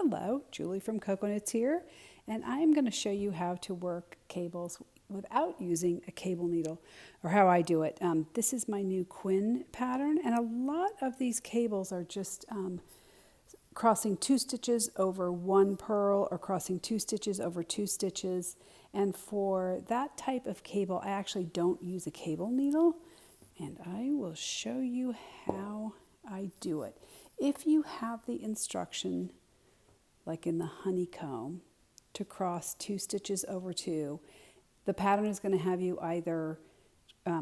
Hello, Julie from Coconuts here, and I'm going to show you how to work cables without using a cable needle, or how I do it. This is my new Quinn pattern, and a lot of these cables are just crossing 2 stitches over 1 purl or crossing 2 stitches over 2 stitches. And for that type of cable, I actually don't use a cable needle, and I will show you how I do it. If you have the instruction, like in the honeycomb, to cross 2 stitches over 2, the pattern is going to have you either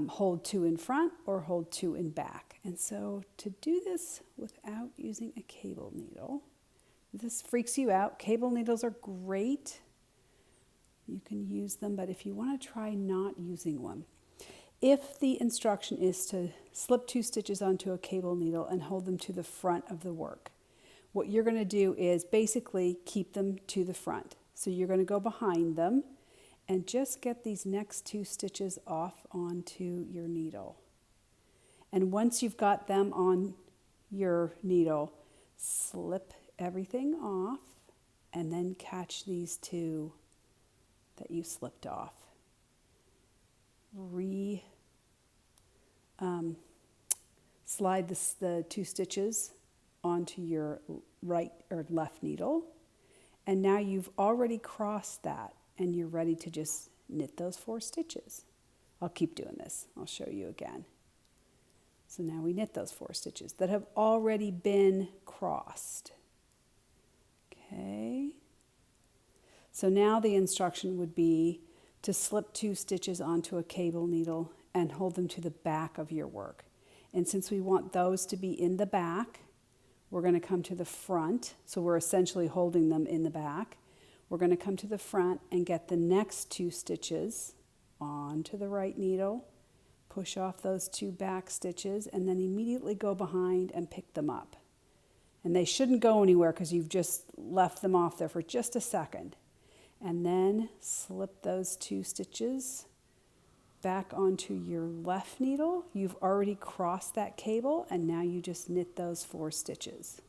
hold 2 in front or hold 2 in back. And so to do this without using a cable needle, this freaks you out. Cable needles are great. You can use them, but if you want to try not using one, if the instruction is to slip 2 stitches onto a cable needle and hold them to the front of the work, what you're going to do is basically keep them to the front. So you're going to go behind them and just get these next 2 stitches off onto your needle. And once you've got them on your needle, slip everything off and then catch these 2 that you slipped off. Slide the 2 stitches onto your right or left needle, and now you've already crossed that and you're ready to just knit those 4 stitches. I'll keep doing this. I'll show you again. So now we knit those 4 stitches that have already been crossed. Okay. So now the instruction would be to slip 2 stitches onto a cable needle and hold them to the back of your work. And since we want those to be in the back, we're going to come to the front. So we're essentially holding them in the back. We're going to come to the front and get the next 2 stitches onto the right needle, push off those 2 back stitches, and then immediately go behind and pick them up. And they shouldn't go anywhere because you've just left them off there for just a second. And then slip those 2 stitches back onto your left needle. You've already crossed that cable, and now you just knit those 4 stitches.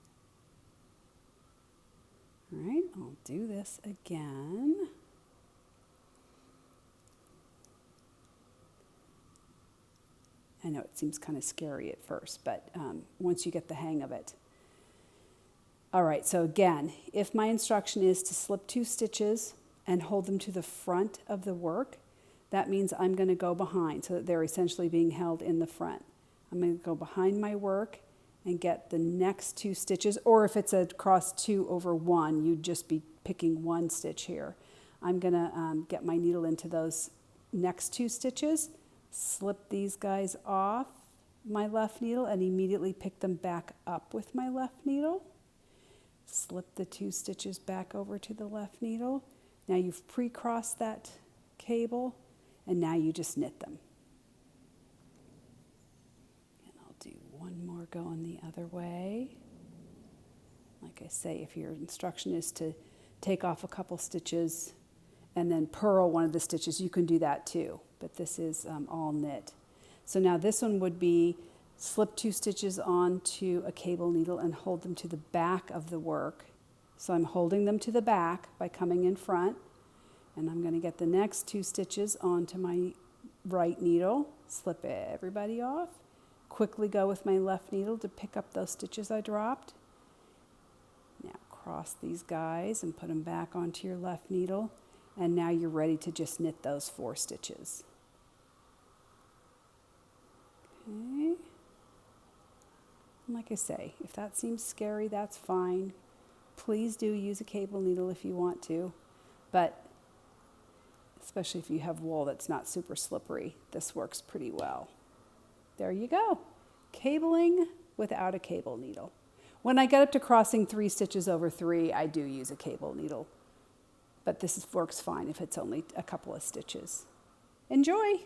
All right, I'll do this again. I know it seems kind of scary at first, but once you get the hang of it. All right, so again, if my instruction is to slip 2 stitches and hold them to the front of the work, that means I'm going to go behind, so that they're essentially being held in the front. I'm going to go behind my work and get the next 2 stitches, or if it's a cross 2 over 1, you'd just be picking 1 stitch here. I'm going to get my needle into those next 2 stitches, slip these guys off my left needle, and immediately pick them back up with my left needle. Slip the 2 stitches back over to the left needle. Now you've pre-crossed that cable, and now you just knit them. And I'll do one more going the other way. Like I say, if your instruction is to take off a couple stitches and then purl one of the stitches, you can do that too. But this is all knit. So now this one would be slip 2 stitches onto a cable needle and hold them to the back of the work. So I'm holding them to the back by coming in front, and I'm going to get the next 2 stitches onto my right needle, slip everybody off, quickly go with my left needle to pick up those stitches I dropped. Now cross these guys and put them back onto your left needle, and now you're ready to just knit those 4 stitches. Okay. Like I say, if that seems scary, that's fine. Please do use a cable needle if you want to, but especially if you have wool that's not super slippery, this works pretty well. There you go. Cabling without a cable needle. When I get up to crossing 3 stitches over 3, I do use a cable needle, but this works fine if it's only a couple of stitches. Enjoy!